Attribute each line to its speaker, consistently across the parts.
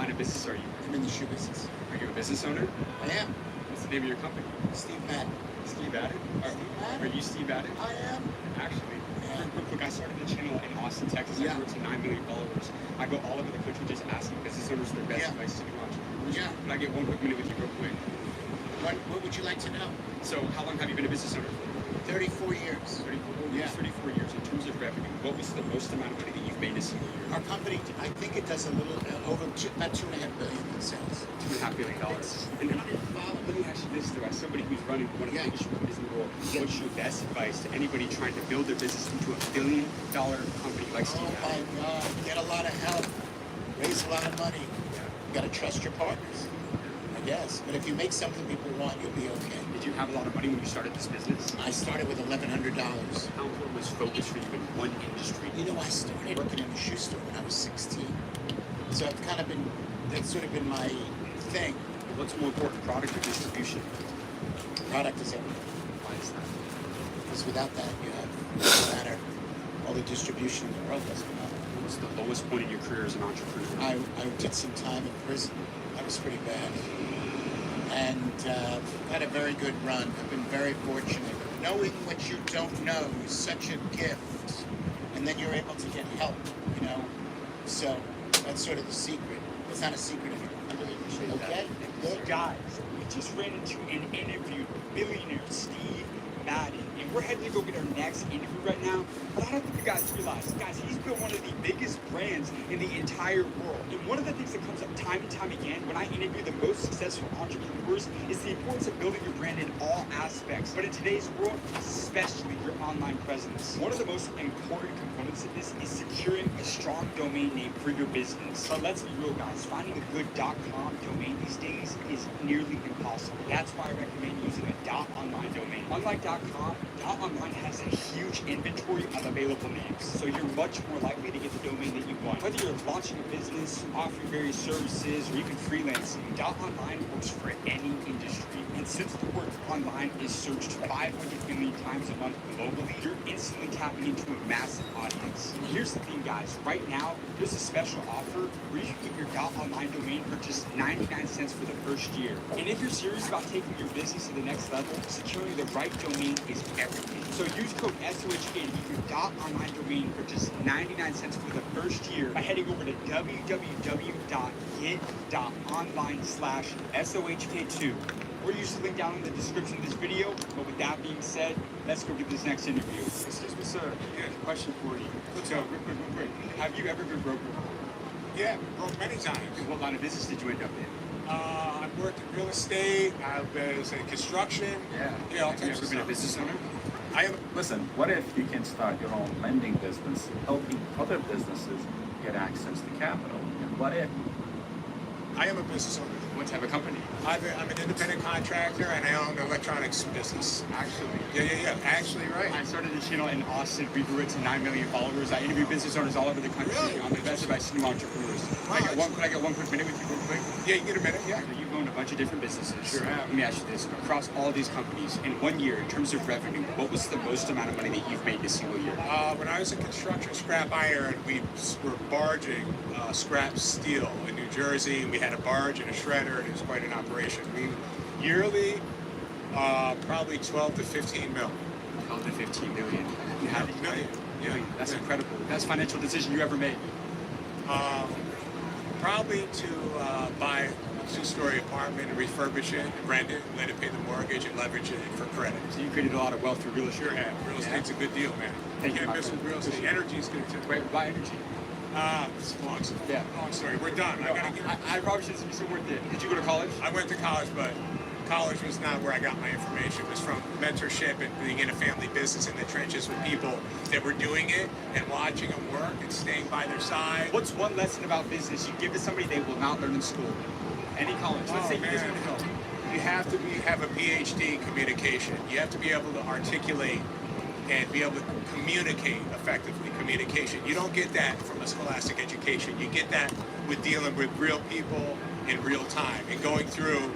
Speaker 1: line of business are you?
Speaker 2: I'm in the shoe business.
Speaker 1: Are you a business owner?
Speaker 2: I am.
Speaker 1: What's the name of your company?
Speaker 2: Steve Madden.
Speaker 1: Steve Added?
Speaker 2: Steve Madden?
Speaker 1: Are you Steve Added?
Speaker 2: I am.
Speaker 1: Actually,
Speaker 2: Yeah.
Speaker 1: real quick, I started a channel in Austin, Texas.
Speaker 2: Yeah.
Speaker 1: I grew to 9 million followers. I go all over the country just asking business owners their best
Speaker 2: Yeah.
Speaker 1: advice to new entrepreneurs.
Speaker 2: Yeah.
Speaker 1: Can I get 1 quick minute with you real quick?
Speaker 2: What would you like to know?
Speaker 1: So how long have you been a business owner for?
Speaker 2: 34 years.
Speaker 1: 34
Speaker 2: Yeah.
Speaker 1: years. 34 years. In terms of revenue, what was the most amount of money that you've made a single year?
Speaker 2: Our company, I think it does a little over about $2.5 billion in sales.
Speaker 1: $2.5 billion. And let me ask you this though, as somebody who's running one of the biggest companies in the world, what's your best advice to anybody trying to build their business into $1 billion company like Steve
Speaker 2: Oh
Speaker 1: Added?
Speaker 2: my God! Get a lot of help. Raise a lot of money. You got to trust your partners. I guess. But if you make something people want, you'll be okay.
Speaker 1: Did you have a lot of money when you started this business?
Speaker 2: I started with $1,100.
Speaker 1: How important was focus for you in one industry?
Speaker 2: You know, I started working in a shoe store when I was 16. So I've kind of been, that's sort of been my thing.
Speaker 1: What's more important, product or distribution?
Speaker 2: Product is everything.
Speaker 1: Why is that?
Speaker 2: Because without that, you have no matter all the distribution in the world doesn't matter.
Speaker 1: What was the lowest point in your career as an entrepreneur?
Speaker 2: I did some time in prison. That was pretty bad. And had a very good run. I've been very fortunate. Knowing what you don't know is such a gift. And then you're able to get help, you know? So that's sort of the secret. It's not a secret anymore.
Speaker 1: I really appreciate
Speaker 2: Okay?
Speaker 1: that. Well, guys, we just ran into and interviewed billionaire Steve Madden, and we're heading to go get our next interview right now. But I don't think you guys realize, guys, he's built one of the biggest brands in the entire world. And one of the things that comes up time and time again when I interview the most successful entrepreneurs is the importance of building your brand in all aspects. But in today's world, especially your online presence. One of the most important components of this is securing a strong domain name for your business. But let's be real, guys, finding a good .com domain these days is nearly impossible. That's why I recommend using a .online domain. Unlike .com, .online has a huge inventory of available names, so you're much more likely to get the domain that you want. Whether you're launching a business, offering various services, or even freelancing, .online works for any industry. And since the word online is searched 500 million times a month globally, you're instantly tapping into a massive audience. And here's the thing, guys. Right now, there's a special offer where you can get your .online domain for just 99 cents for the first year. And if you're serious about taking your business to the next level, securing the right domain is everything. So use code SOHK to get your .online domain for just 99 cents for the first year by heading over to www.get.online/SOHK2. Or use the link down in the description of this video. But with that being said, let's go get this next interview. Excuse me, sir. Yeah, question for you. So, real quick. Have you ever been broke before?
Speaker 3: Yeah, broke many times.
Speaker 1: What line of business did you end up in?
Speaker 3: I've worked in real estate. I've been in construction.
Speaker 1: Yeah.
Speaker 3: Yeah, all
Speaker 1: Have you
Speaker 3: types
Speaker 1: ever
Speaker 3: of
Speaker 1: been a
Speaker 3: stuff.
Speaker 1: business owner?
Speaker 3: I am.
Speaker 4: Listen, what if you can start your own lending business, helping other businesses get access to capital? And what if
Speaker 3: I am a business owner.
Speaker 1: What type of company?
Speaker 3: I'm an independent contractor, and I own an electronics business.
Speaker 1: Actually.
Speaker 3: Yeah. Actually, right.
Speaker 1: I started a channel in Austin. We grew it to 9 million followers. I interview business owners all over the country.
Speaker 3: Really?
Speaker 1: I'm the best advice to new entrepreneurs.
Speaker 3: Wow,
Speaker 1: Could I get one quick minute with you real quick?
Speaker 3: Yeah, you get a minute. Yeah.
Speaker 1: So you've owned a bunch of different businesses.
Speaker 3: Sure have.
Speaker 1: Let me ask you this. Across all these companies, in 1 year, in terms of revenue, what was the most amount of money that you've made in a single year?
Speaker 3: When I was in construction scrap iron, we were barging scrap steel in New Jersey. We had a barge and a shredder, and it was quite an operation. We yearly, probably 12 to 15 mil.
Speaker 1: 12 to 15 million. You had it,
Speaker 3: Million. Yeah.
Speaker 1: That's incredible. Best financial decision you ever made.
Speaker 3: Probably to buy a two-story apartment and refurbish it, and rent it, and let it pay the mortgage and leverage it for credit.
Speaker 1: So you created a lot of wealth through real estate.
Speaker 3: Sure have. Real estate's a good deal, man.
Speaker 1: Thank you,
Speaker 3: Can't
Speaker 1: my
Speaker 3: miss with
Speaker 1: friend.
Speaker 3: real estate. Energy's good too.
Speaker 1: Wait, why energy?
Speaker 3: It's a long story.
Speaker 1: Yeah.
Speaker 3: Long story. We're done.
Speaker 1: I probably should be so worth it. Did you go to college?
Speaker 3: I went to college, but college was not where I got my information. It was from mentorship and being in a family business in the trenches with people that were doing it and watching them work and staying by their side.
Speaker 1: What's one lesson about business you give to somebody they will not learn in school? Any college. Let's say you just
Speaker 3: man.
Speaker 1: want to go.
Speaker 3: You have to have a PhD in communication. You have to be able to articulate and be able to communicate effectively. Communication. You don't get that from a scholastic education. You get that with dealing with real people in real time and going through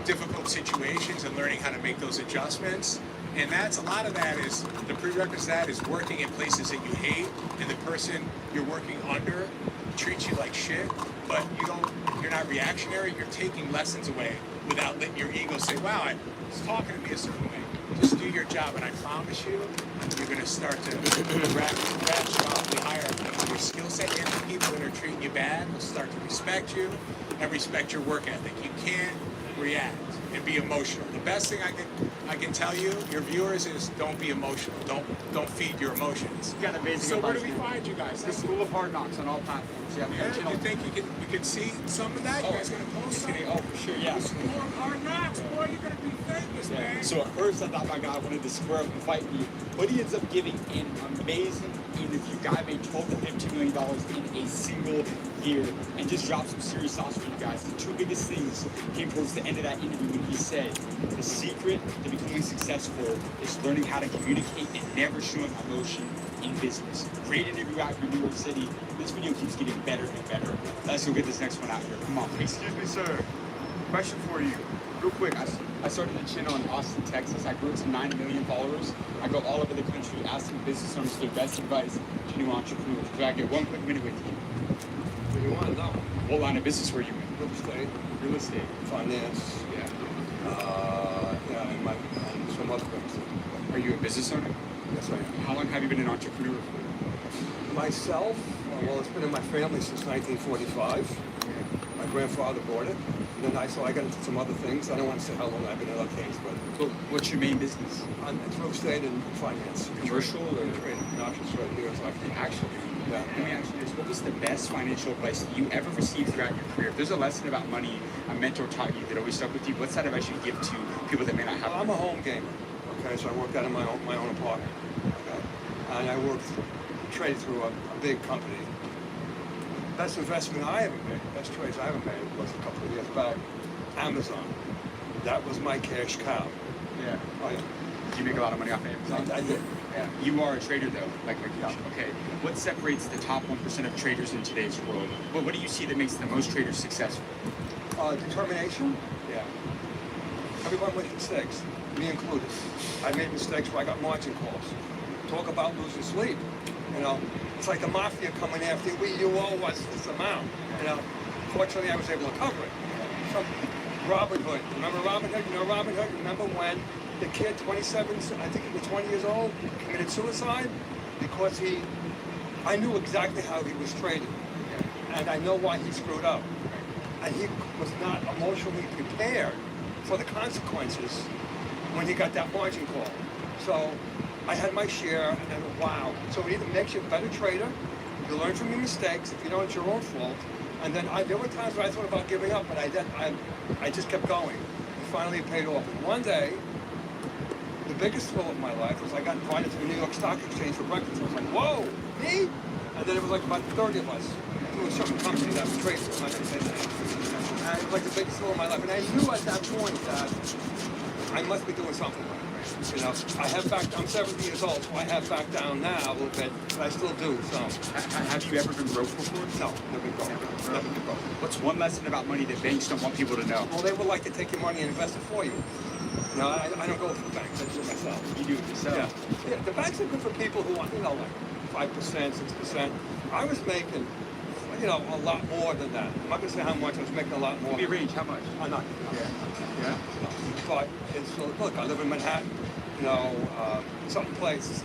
Speaker 3: difficult situations and learning how to make those adjustments. And that's a lot of that is the prerequisite to that is working in places that you hate, and the person you're working under treats you like shit, but you're not reactionary. You're taking lessons away without letting your ego say, wow, I was talking to me a certain way. Just do your job, and I promise you, you're going to start to ratchet off the hierarchy of your skill set, and the people that are treating you bad will start to respect you and respect your work ethic. You can't react and be emotional. The best thing I can tell you, your viewers, is don't be emotional. Don't feed your emotions.
Speaker 1: You got amazing
Speaker 3: So where do
Speaker 1: advice,
Speaker 3: we
Speaker 1: man.
Speaker 3: find you guys?
Speaker 1: The School of Hard Knocks on all platforms. Yeah,
Speaker 3: Yeah, you think we could see some of that? You guys gonna post some?
Speaker 1: Oh, for sure, yeah.
Speaker 3: The School of Hard Knocks, boy, you're gonna be famous,
Speaker 1: Yeah.
Speaker 3: man.
Speaker 1: So at first I thought my guy wanted to square up and fight me, but he ends up giving an amazing interview. Guy made $12 to $15 million in a single year, and just dropped some serious sauce for you guys. The two biggest things came towards the end of that interview when he said, the secret to becoming successful is learning how to communicate and never showing emotion in business. Great interview out here in New York City. This video keeps getting better and better. Let's go get this next one out here. Come on, please.
Speaker 5: Excuse me, sir. Question for you.
Speaker 1: Real quick, I started the channel in Austin, Texas. I grew it to 9 million followers. I go all over the country asking business owners their best advice to new entrepreneurs. Could I get 1 quick minute with you?
Speaker 5: What do you want to know?
Speaker 1: What line of business were you in?
Speaker 5: Real estate,
Speaker 1: Real estate.
Speaker 5: finance,
Speaker 1: Yeah.
Speaker 5: and some other things.
Speaker 1: Are you a business owner?
Speaker 5: Yes, I am.
Speaker 1: How long have you been an entrepreneur for?
Speaker 5: Myself, well, it's been in my family since 1945. My grandfather bought it. And then I got into some other things. I don't want to say how long I've been in other things, but
Speaker 1: So what's your main business?
Speaker 5: it's real estate and finance.
Speaker 1: Commercial or
Speaker 5: Trading, options trade here. It's like,
Speaker 1: actually?
Speaker 5: Yeah.
Speaker 1: Let me ask you this. What was the best financial advice that you ever received throughout your career? If there's a lesson about money a mentor taught you that always stuck with you, what's that advice you give to people that may not have
Speaker 5: I'm a home gamer. Okay, so I worked out of my own apartment. Okay, and I traded through a big company. Best investment I ever made, best trades I ever made was a couple of years back. Amazon. That was my cash cow.
Speaker 1: Yeah.
Speaker 5: Oh yeah.
Speaker 1: Do you make a lot of money off of Amazon?
Speaker 5: I did.
Speaker 1: Yeah. You are a trader though, like
Speaker 5: Yeah.
Speaker 1: okay. What separates the top 1% of traders in today's world? What do you see that makes the most traders successful?
Speaker 5: Determination.
Speaker 1: Yeah.
Speaker 5: Everyone makes mistakes, me included. I made mistakes where I got margin calls. Talk about losing sleep. You know, it's like the mafia coming after you. You owe us this amount. You know, fortunately I was able to cover it. Some Robin Hood. Remember Robin Hood? You know Robin Hood? Remember when the kid, 27, I think he was 20 years old, committed suicide because I knew exactly how he was trading, and I know why he screwed up. And he was not emotionally prepared for the consequences when he got that margin call. So I had my share, and then wow. So it either makes you a better trader, you learn from your mistakes, if you know it's your own fault, and then there were times where I thought about giving up, but I just kept going. And finally it paid off. And one day, the biggest thrill of my life was I got invited to the New York Stock Exchange for breakfast. I was like, whoa, me? And then it was like about 30 of us to a certain company that was trading. I'm not going to say that. And it was like the biggest thrill of my life. And I knew at that point that I must be doing something right. You know, I'm 70 years old, so I have backed down now a little bit, but I still do, so.
Speaker 1: Have you ever been broke before?
Speaker 5: No, never been broke. Never been broke.
Speaker 1: What's one lesson about money that banks don't want people to know?
Speaker 5: Well, they would like to take your money and invest it for you. No, I don't go for the banks, I do it myself.
Speaker 1: You do it yourself.
Speaker 5: Yeah, the banks are good for people who want, like 5%, 6%. I was making, a lot more than that. I'm not going to say how much, I was making a lot more.
Speaker 1: Give me a range, how much?
Speaker 5: I'm not.
Speaker 1: Yeah.
Speaker 5: But look, I live in Manhattan, some place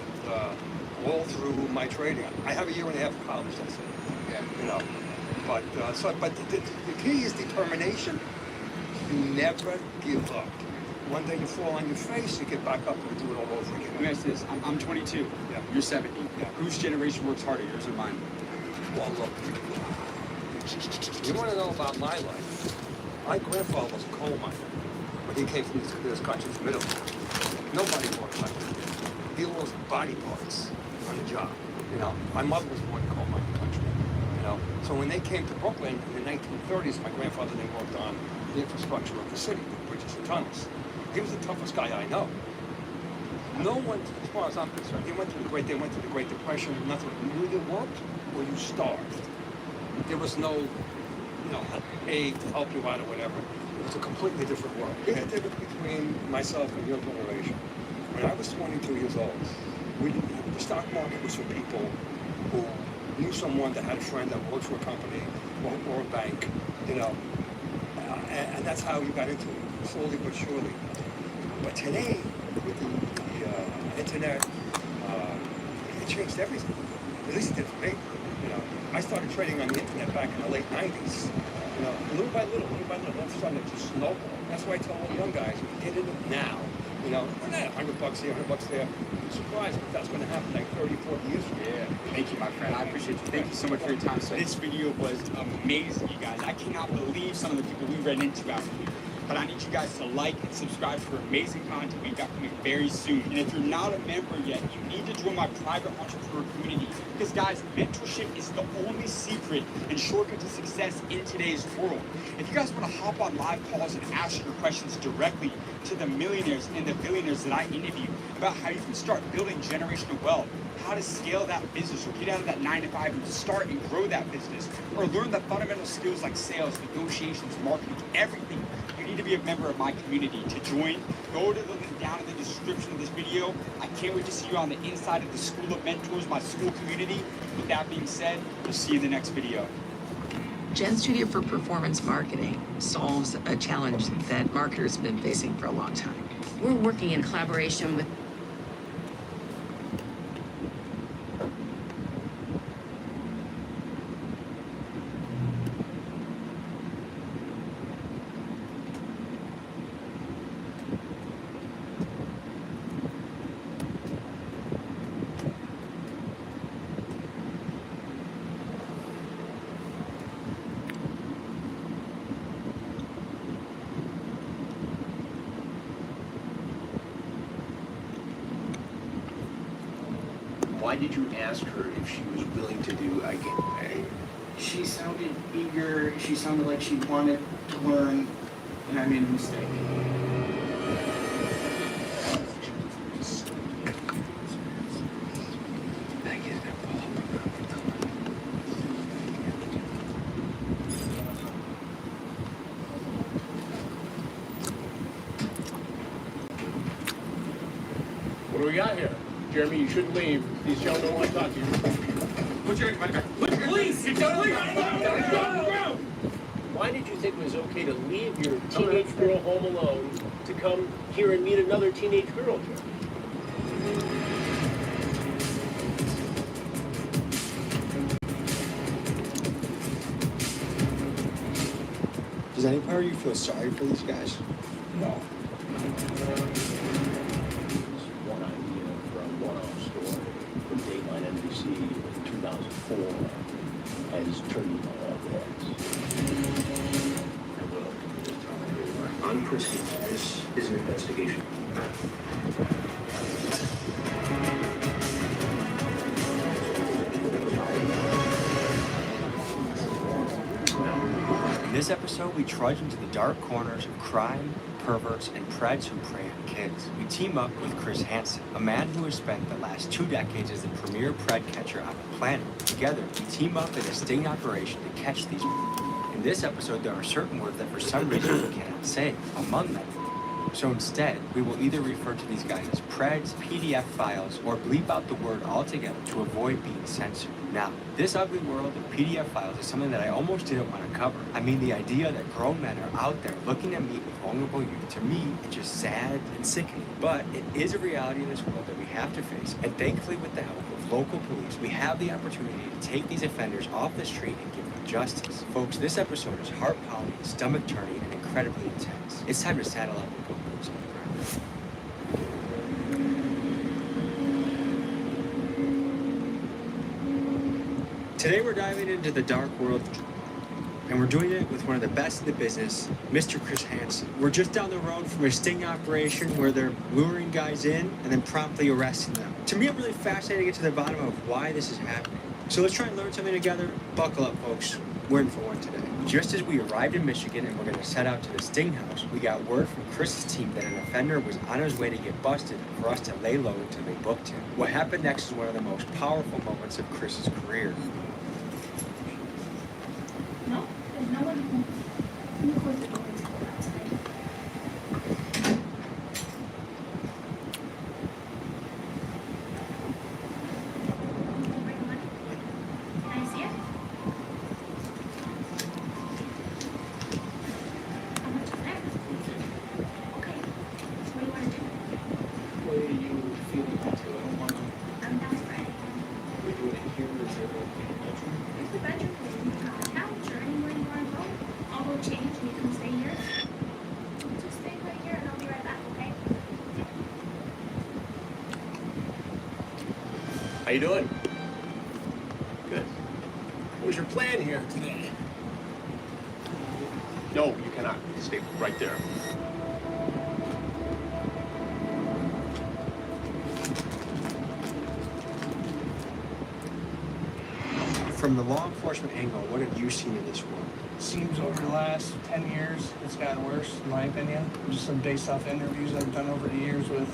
Speaker 5: all through my trading. I have a year and a half of college, that's it.
Speaker 1: Yeah.
Speaker 5: But the key is determination. You never give up. One day you fall on your face, you get back up and do it all over again.
Speaker 1: Let me ask this. I'm 22.
Speaker 5: Yeah.
Speaker 1: You're 70.
Speaker 5: Yeah.
Speaker 1: Whose generation works harder, yours or mine?
Speaker 5: Well, look, you want to know about my life? My grandfather was a coal miner when he came from this country, from Italy. Nobody worked like that. He lost body parts on the job. My mother was born in coal mining country. So when they came to Brooklyn in the 1930s, my grandfather then worked on the infrastructure of the city, the bridges and tunnels. He was the toughest guy I know. No one, as far as I'm concerned, they went through the Great Depression, nothing. You either worked or you starved. There was no, aid to help you out or whatever. It was a completely different world. Here's the difference between myself and your generation. When I was 22 years old, the stock market was for people who knew someone that had a friend that worked for a company or a bank, you know, and that's how you got into it, slowly but surely. But today, with the internet, it changed everything. At least it did for me. You know, I started trading on the internet back in the late 90s. You know, little by little, all of a sudden it just snowballed. That's why I tell all the young guys, get in it now. You know, we're not $100 here, $100 there. I'm surprised if that's going to happen like 30, 40 years from now.
Speaker 1: Yeah, thank you, my friend. I appreciate you. Thank you so much for your time. This video was amazing, you guys. I cannot believe some of the people we ran into out here. But I need you guys to like and subscribe for amazing content we got coming very soon. And if you're not a member yet, you need to join my private entrepreneur community. Because guys, mentorship is the only secret and shortcut to success in today's world. If you guys want to hop on live calls and ask your questions directly to the millionaires and the billionaires that I interview about how you can start building generational wealth, how to scale that business or get out of that 9-to-5 and start and grow that business, or learn the fundamental skills like sales, negotiations, marketing, everything, you need to be a member of my community. To join, go to the link down in the description of this video. I can't wait to see you on the inside of the School of Mentors, my school community. With that being said, we'll see you in the next video.
Speaker 6: Gen Studio for Performance Marketing solves a challenge that marketers have been facing for a long time.
Speaker 7: We're working in collaboration with
Speaker 8: Why did you ask her if she was willing to do again?
Speaker 9: She sounded eager. She sounded like she wanted to learn, and I made a mistake.
Speaker 8: What do we got here? Jeremy, you shouldn't leave. These gentlemen don't want to talk to you.
Speaker 5: Put your
Speaker 8: Please! Why did you think it was okay to leave your teenage girl home alone to come here and meet another teenage girl, Jeremy?
Speaker 10: Does any part of you feel sorry for these guys?
Speaker 5: No.
Speaker 8: One idea for a one-off story from Dateline NBC in 2004 has turned into all this. I'm Christie. This is an investigation.
Speaker 11: In this episode, we trudge into the dark corners of crime, perverts, and preds who prey on kids. We team up with Chris Hansen, a man who has spent the last 2 decades as the premier pred catcher on the planet. Together, we team up in a sting operation to catch these. In this episode, there are certain words that for some reason we cannot say. Among them, So instead, we will either refer to these guys as preds, PDF files, or bleep out the word altogether to avoid being censored. Now, this ugly world of PDF files is something that I almost didn't want to cover. I mean, the idea that grown men are out there looking to meet with vulnerable youth, to me, it's just sad and sickening. But it is a reality in this world that we have to face, and thankfully with the help of local police, we have the opportunity to take these offenders off the street and give them justice. Folks, this episode is heart-pounding, stomach-turning, and incredibly intense. It's time to saddle up and go boots on the ground. Today we're diving into the dark world, and we're doing it with one of the best in the business, Mr. Chris Hansen. We're just down the road from a sting operation where they're luring guys in and then promptly arresting them. To me, I'm really fascinated to get to the bottom of why this is happening. So let's try and learn something together. Buckle up, folks. We're in for one today. Just as we arrived in Michigan and we're going to set out to the Sting House, we got word from Chris's team that an offender was on his way to get busted for us to lay low until they booked him. What happened next is one of the most powerful moments of Chris's career.
Speaker 12: No, there's no one home. Let me close the door and go outside. I
Speaker 8: How you doing? Good. What was your plan here today? No, you cannot. Stay right there.
Speaker 11: From the law enforcement angle, what have you seen in this world?
Speaker 9: Seems over the last 10 years, it's gotten worse, in my opinion. Just some based off interviews I've done over the years with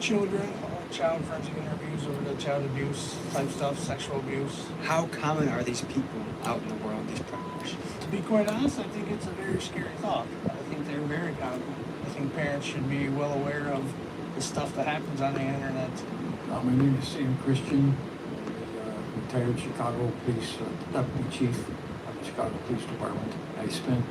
Speaker 9: children, child forensic interviews over the child abuse type stuff, sexual abuse.
Speaker 11: How common are these people out in the world, these predators?
Speaker 9: To be quite honest, I think it's a very scary thought. I think they're very common. I think parents should be well aware of the stuff that happens on the internet.
Speaker 13: My name is Sam Christian, retired Chicago Police Deputy Chief of the Chicago Police Department. I spent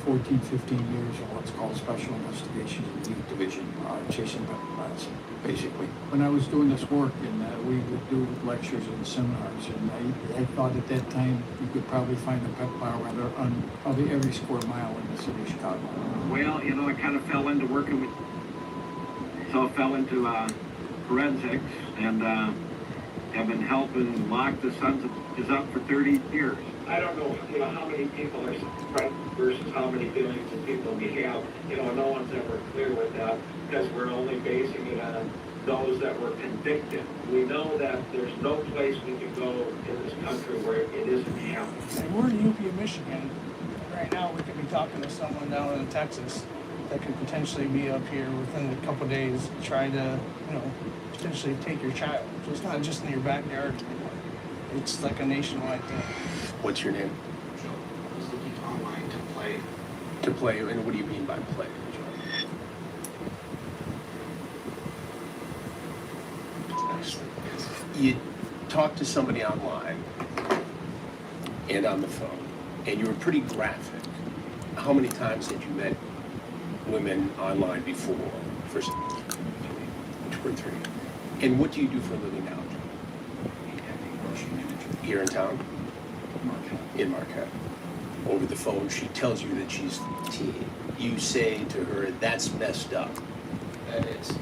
Speaker 13: 14, 15 years in what's called Special Investigations and Youth Division, chasing pedophiles, basically. When I was doing this work, and we would do lectures and seminars, and I thought at that time you could probably find a pedophile rather on probably every square mile in the city of Chicago.
Speaker 14: Well, you know, I kind of fell into working with, so I fell into forensics, and have been helping lock the Sons of is up for 30 years. I don't know, how many people are right versus how many billions of people we have. No one's ever clear with that because we're only basing it on those that were convicted. We know that there's no place we can go in this country where it isn't happening.
Speaker 9: And we're in UP of Michigan. Right now, we could be talking to someone down in Texas that could potentially be up here within a couple days, try to, potentially take your child. So it's not just in your backyard anymore. It's like a nationwide thing.
Speaker 8: What's your name?
Speaker 9: Joe, I was looking online to play.
Speaker 8: To play, and what do you mean by play? You talked to somebody online and on the phone, and you were pretty graphic. How many times had you met women online before? First, 2 or 3. And what do you do for a living now? Here in town? In Marquette. Over the phone, she tells you that she's 15. You say to her, that's messed up.
Speaker 9: That is.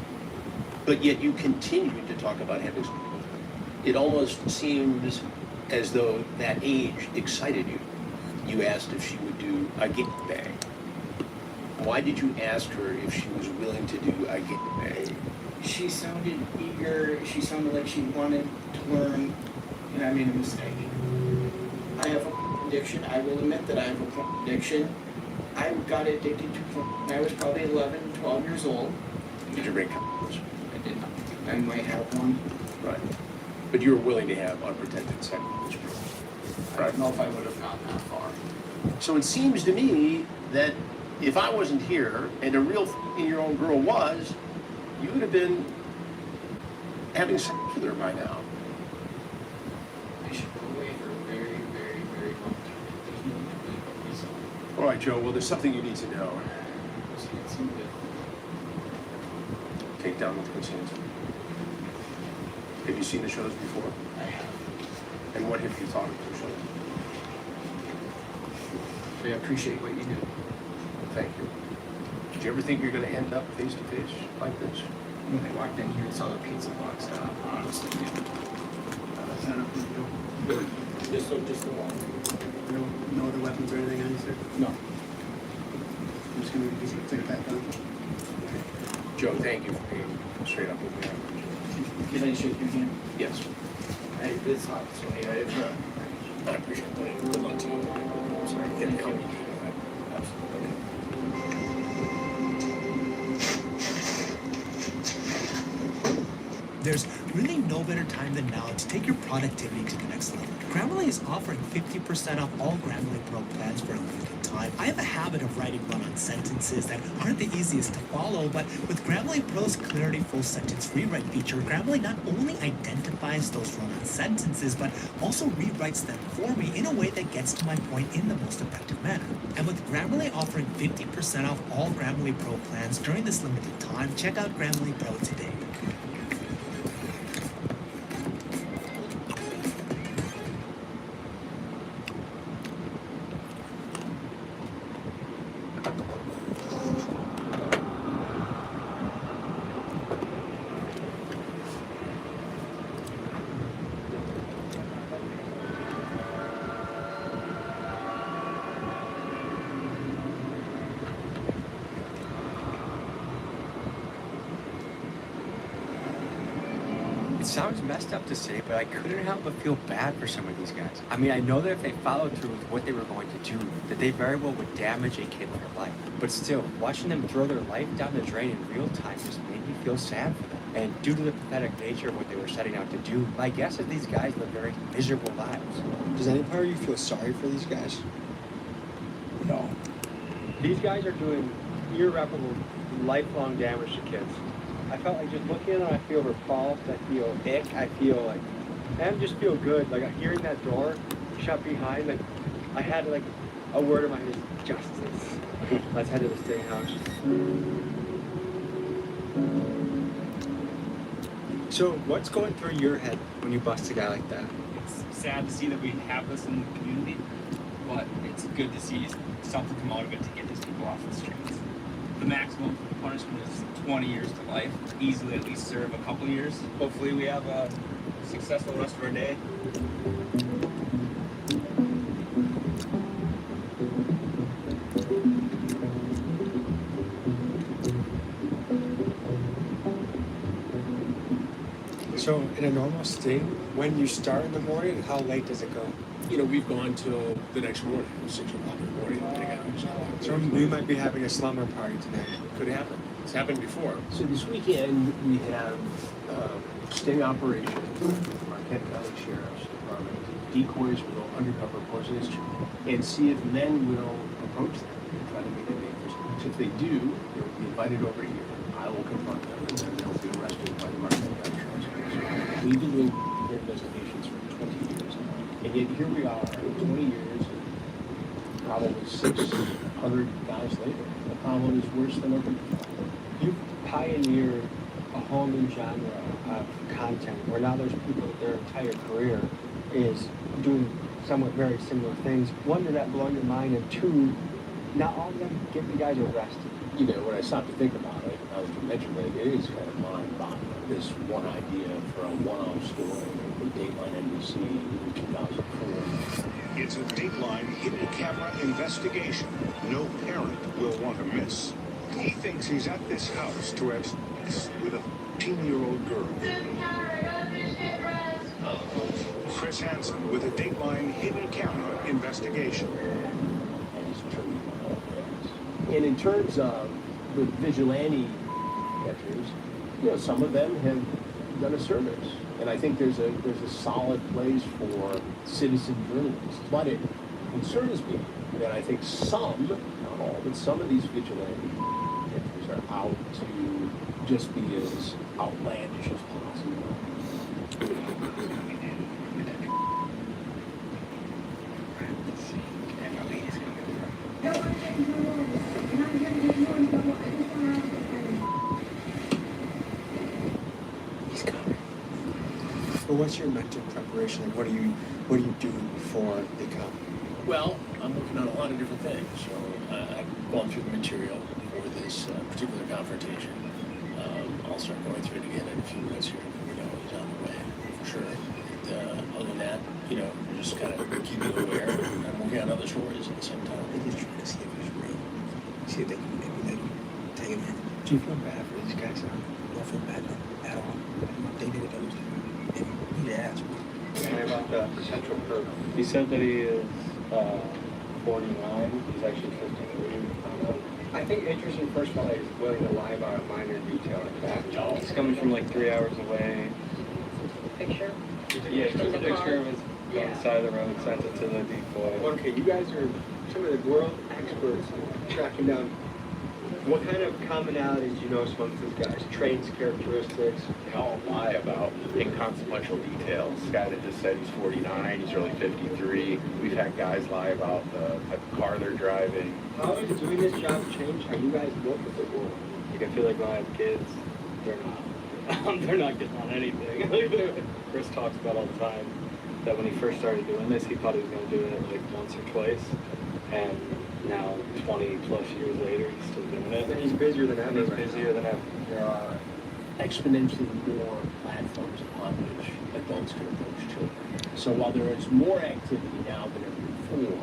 Speaker 8: But yet you continue to talk about having sex with her. It almost seems as though that age excited you. You asked if she would do a gangbang. Why did you ask her if she was willing to do a gangbang?
Speaker 9: She sounded eager. She sounded like she wanted to learn, and I made a mistake. I have a addiction. I will admit that I have a addiction. I got addicted to porn when I was probably 11, 12 years old.
Speaker 8: Did you bring condoms?
Speaker 9: I did. I might have one.
Speaker 8: Right. But you were willing to have unprotected sex with this girl.
Speaker 9: I don't know if I would have gone that far.
Speaker 8: So it seems to me that if I wasn't here and a real 15-year-old girl was, you would have been having sex with her by now.
Speaker 9: I should go away for a very, very, very long time. There's no way about myself.
Speaker 8: All right, Joe. Well, there's something you need to know. Take down with consent. Have you seen the shows before?
Speaker 9: I have.
Speaker 8: And what have you thought of the shows?
Speaker 9: I appreciate what you do.
Speaker 8: Thank you. Did you ever think you're going to end up face to face like this?
Speaker 9: When I walked in here and saw the pizza box, honestly, that's not a big deal. Just the wall.
Speaker 10: No other weapons or anything on you, sir?
Speaker 9: No.
Speaker 10: I'm just going to take it back down.
Speaker 8: Joe, thank you for being straight up with me.
Speaker 9: Can I shake your hand?
Speaker 8: Yes.
Speaker 9: It's hot, so yeah,
Speaker 8: I appreciate that. Good luck to you. I'm sorry. Get coming. Absolutely.
Speaker 15: There's really no better time than now to take your productivity to the next level. Grammarly is offering 50% off all Grammarly Pro plans for a limited time. I have a habit of writing run-on sentences that aren't the easiest to follow, but with Grammarly Pro's Clarity Full Sentence Rewrite feature, Grammarly not only identifies those run-on sentences, but also rewrites them for me in a way that gets to my point in the most effective manner. And with Grammarly offering 50% off all Grammarly Pro plans during this limited time, check out Grammarly Pro today.
Speaker 11: sounds messed up to say, but I couldn't help but feel bad for some of these guys. I mean, I know that if they followed through with what they were going to do, that they very well would damage a kid for life. But still, watching them throw their life down the drain in real time just made me feel sad for them. And due to the pathetic nature of what they were setting out to do, my guess is these guys live very miserable lives.
Speaker 10: Does any part of you feel sorry for these guys?
Speaker 11: No.
Speaker 16: These guys are doing irreparable, lifelong damage to kids. I felt like just looking at them, I feel repulsed, I feel ick, I feel like, I just feel good. Like hearing that door shut behind, like I had like a word in my head, justice. Let's head to the state house.
Speaker 11: So what's going through your head when you bust a guy like that?
Speaker 17: It's sad to see that we have this in the community, but it's good to see something come out of it to get these people off the streets. The maximum punishment is 20 years to life. Easily at least serve a couple years. Hopefully we have a successful rest of our day.
Speaker 10: So in a normal state, when you start in the morning, how late does it go?
Speaker 8: You know, we've gone till the next morning, 6 o'clock in the morning, depending on who's on.
Speaker 10: So we might be having a slumber party tonight.
Speaker 8: Could happen. It's happened before.
Speaker 18: So this weekend, we have sting operation, Marquette County Sheriff's Department. Decoys will go undercover horses and see if men will approach them and try to make it dangerous. So if they do, they'll be invited over here. I will confront them and then they'll be arrested by the Marquette County Sheriff's Department. We've been doing investigations for 20 years. And yet here we are, 20 years, probably 600 guys later. The problem is worse than ever before.
Speaker 16: You pioneered a whole new genre of content where now there's people that their entire career is doing somewhat very similar things. One, did that blow your mind? And two, not all of them get the guys arrested.
Speaker 18: You know, when I stopped to think about it, I was mentioning that it is kind of mind-boggling. This one idea for a one-off story from Dateline NBC in 2004.
Speaker 19: It's a Dateline hidden camera investigation no parent will want to miss. He thinks he's at this house to have sex with a 15-year-old girl. Chris Hansen with a Dateline hidden camera investigation.
Speaker 18: And in terms of the vigilante catchers, you know, some of them have done a service. And I think there's a solid place for citizen journalists. But it concerns me that I think some, not all, but some of these vigilante catchers are out to just be as outlandish as possible.
Speaker 10: But what's your mental preparation? Like, what do you do before they come?
Speaker 18: Well, I'm looking at a lot of different things. So I've gone through the material for this particular confrontation. I'll start going through it again in a few minutes here. You know, he's on the way for sure. And other than that, you know, just kind of keeping aware and working on other stories at the same time.
Speaker 10: They're just trying to see if it's real. See if they can maybe take him in. Do you feel bad for these guys? I don't feel bad at all. They did it. He asked me.
Speaker 16: About the central curve. He said that he is 49. He's actually 53. I think interesting, first of all, that he's willing to lie about a minor detail like that. He's coming from like 3 hours away.
Speaker 12: Picture?
Speaker 16: Yeah, he took a picture of his on the side of the road, sent it to the decoy.
Speaker 18: Okay, you guys are some of the world experts tracking down.
Speaker 16: What kind of commonalities do you notice amongst these guys? Traits, characteristics?
Speaker 4: They all lie about inconsequential details. This guy that just said he's 49, he's really 53. We've had guys lie about the type of car they're driving.
Speaker 16: How is doing this job change how you guys look at the world? Like, I feel like when I have kids, they're not. They're not getting on anything. Chris talks about all the time that when he first started doing this, he thought he was going to do it like once or twice. And now, 20 plus years later, he's still doing it. And he's busier than ever.
Speaker 18: There are exponentially more platforms upon which adults can approach children. So while there is more activity now than ever before,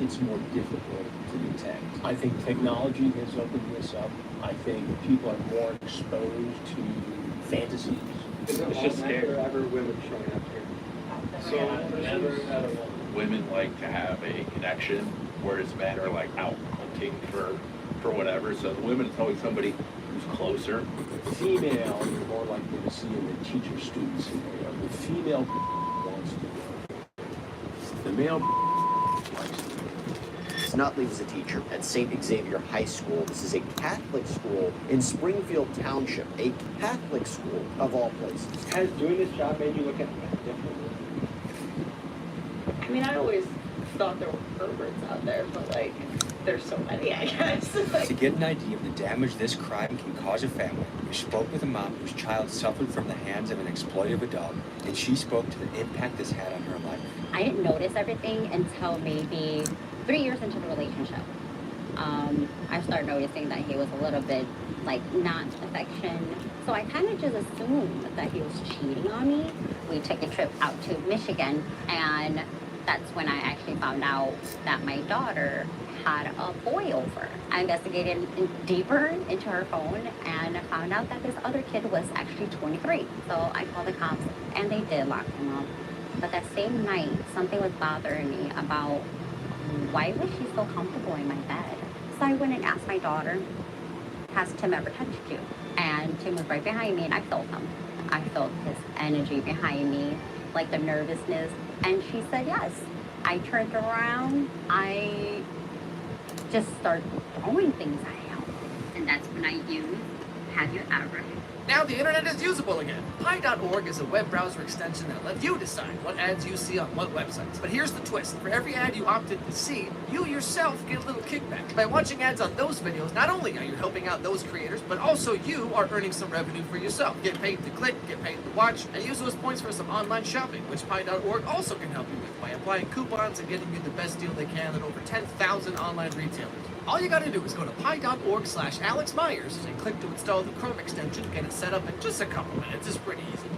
Speaker 18: it's more difficult to detect. I think technology has opened this up. I think people are more exposed to fantasies
Speaker 11: Is it
Speaker 16: It's
Speaker 11: all
Speaker 16: just
Speaker 11: men
Speaker 16: scary.
Speaker 11: or ever women showing up here?
Speaker 4: So women like to have a connection, whereas men are like out hunting for whatever. So the women, it's always somebody who's closer.
Speaker 18: Female, you're more likely to see in the teacher-student scenario. The female wants to go. The male likes to go.
Speaker 20: Nutley was a teacher at St. Xavier High School. This is a Catholic school in Springfield Township, a Catholic school of all places.
Speaker 11: Has doing this job made you look at men differently?
Speaker 21: I mean, I always thought there were perverts out there, but like, there's so many, I guess.
Speaker 11: To get an idea of the damage this crime can cause a family, we spoke with a mom whose child suffered from the hands of an exploitive adult, and she spoke to the impact this had on her life.
Speaker 7: I didn't notice everything until maybe 3 years into the relationship. I started noticing that he was a little bit like not affection. So I kind of just assumed that he was cheating on me. We took a trip out to Michigan, and that's when I actually found out that my daughter had a boy over. I investigated deeper into her phone and found out that this other kid was actually 23. So I called the cops, and they did lock him up. But that same night, something was bothering me about why was she so comfortable in my bed. So I went and asked my daughter, has Tim ever touched you? And Tim was right behind me, and I felt him. I felt his energy behind me, like the nervousness. And she said yes. I turned around, I just started throwing things at him. And that's when I used Have You Ever.
Speaker 22: Now the internet is usable again. Pi.org is a web browser extension that lets you decide what ads you see on what websites. But here's the twist. For every ad you opted to see, you yourself get a little kickback. By watching ads on those videos, not only are you helping out those creators, but also you are earning some revenue for yourself. Get paid to click, get paid to watch, and use those points for some online shopping, which Pi.org also can help you with by applying coupons and getting you the best deal they can at over 10,000 online retailers. All you gotta do is go to pi.org/Alex Myers and click to install the Chrome extension, get it set up in just a couple minutes. It's pretty easy.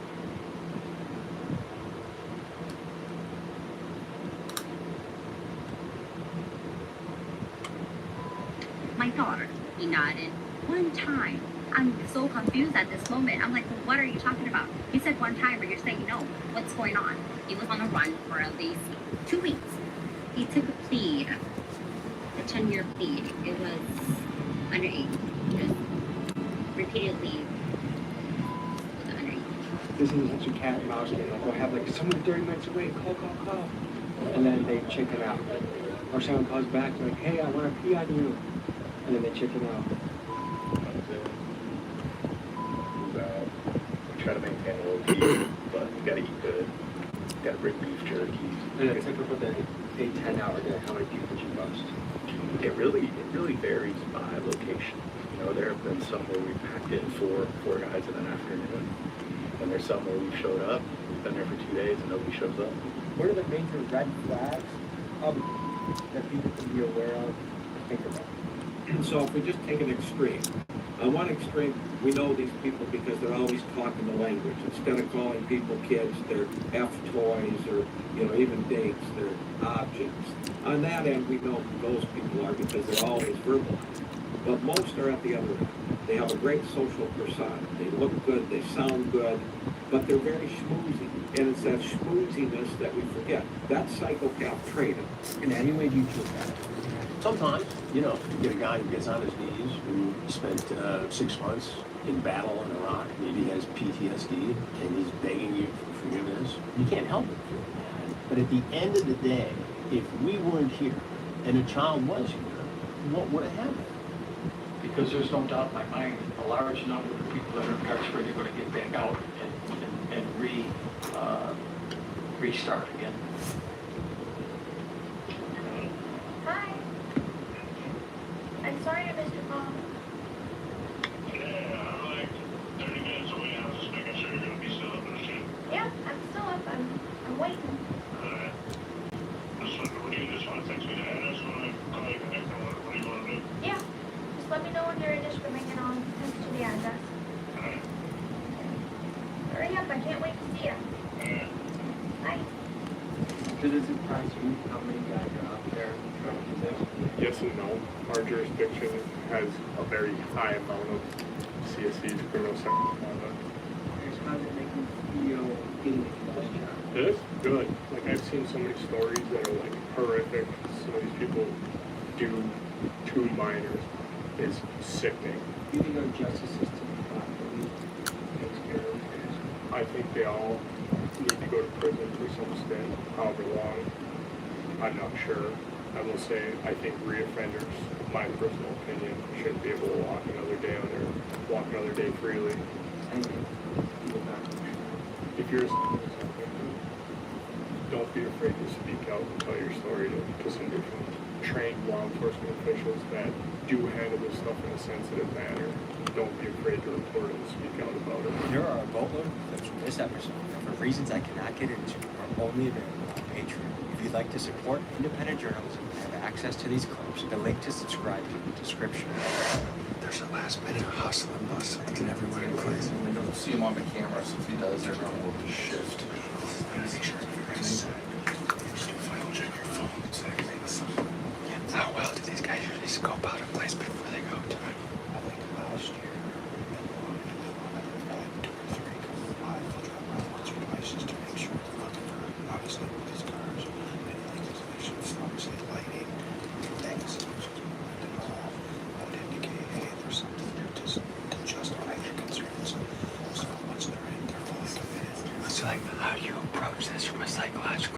Speaker 7: My daughter, he nodded. One time. I'm so confused at this moment. I'm like, well, what are you talking about? He said one time, but you're saying no. What's going on? He was on a run for at least 2 weeks. He took a plea, a 10-year plea. It was underage. Just repeatedly was underage.
Speaker 11: This is such a cat and mouse game. Like, we'll have like someone 30 minutes away, call. And then they chicken out. Or someone calls back, like, hey, I want to pee on you. And then they chicken out.
Speaker 4: We try to maintain a low key, but you gotta eat good. You gotta bring beef jerky.
Speaker 11: And a typical day, a 10-hour day, how many people do you bust?
Speaker 4: It really varies by location. You know, there have been some where we've packed in four guys in an afternoon. And there's some where we've showed up, we've been there for 2 days and nobody shows up.
Speaker 11: What are the major red flags that people can be aware of, think about?
Speaker 23: So if we just take an extreme, on one extreme, we know these people because they're always talking the language. Instead of calling people kids, they're F toys or, even dates, they're objects. On that end, we know who those people are because they're always verbalized. But most are at the other end. They have a great social persona. They look good, they sound good, but they're very schmoozy. And it's that schmooziness that we forget. That's psychopath trait.
Speaker 18: In any way do you feel that? Sometimes, you get a guy who gets on his knees who spent 6 months in battle in Iraq. Maybe he has PTSD and he's begging you for forgiveness. You can't help but feel bad. But at the end of the day, if we weren't here and a child was here, what would have happened?
Speaker 13: Because there's no doubt in my mind, a large number of people that are incarcerated are going to get back out and restart again.
Speaker 12: Hi. I'm sorry I missed your call.
Speaker 19: Yeah, I'm like 30 minutes away. I was just making sure you're going to be still up in the gym.
Speaker 12: Yeah, I'm still up. I'm waiting.
Speaker 19: Alright. What do you just want to text me the address when I call you connect or what do you want to do?
Speaker 12: Yeah. Just let me know when you're in Ishpeming and I'll text you the address.
Speaker 19: Alright.
Speaker 12: Hurry up. I can't wait to see you. Bye.
Speaker 11: Does it surprise you how many guys are out there trying to possess?
Speaker 24: Yes and no. Our jurisdiction has a very high amount of CSCs, criminal sexual conduct.
Speaker 18: how does it make you feel getting into this job?
Speaker 24: It's good. Like, I've seen so many stories that are like horrific. Some of these people do to minors. It's sickening.
Speaker 18: You think our justice system properly takes care of this?
Speaker 24: I think they all need to go to prison for some stint, however long. I'm not sure. I will say, I think reoffenders, my personal opinion, shouldn't be able to walk another day freely. If you're don't be afraid to speak out and tell your story to some different trained law enforcement officials that do handle this stuff in a sensitive manner. Don't be afraid to report it and speak out about it.
Speaker 11: There are a boatload of clips from this episode that, for reasons I cannot get into, are only available on Patreon. If you'd like to support independent journalism and have access to these clips, the link to subscribe is in the description.
Speaker 10: There's a last minute hustle and bustle to get everyone in place.
Speaker 1: We don't see him on the camera, so if he does, everyone will just shift.
Speaker 10: Make sure everybody's set. Final check your phone. It's like how well do these guys usually scope out a place before they go to it? I think last year, once or twice just to make sure they're looking for, obviously, with these cars, anything suspicious, obviously lighting, things, that would indicate, hey, there's something there to justify their concerns. So once they're in, they're fully committed. So, like, how do you approach this from a psychological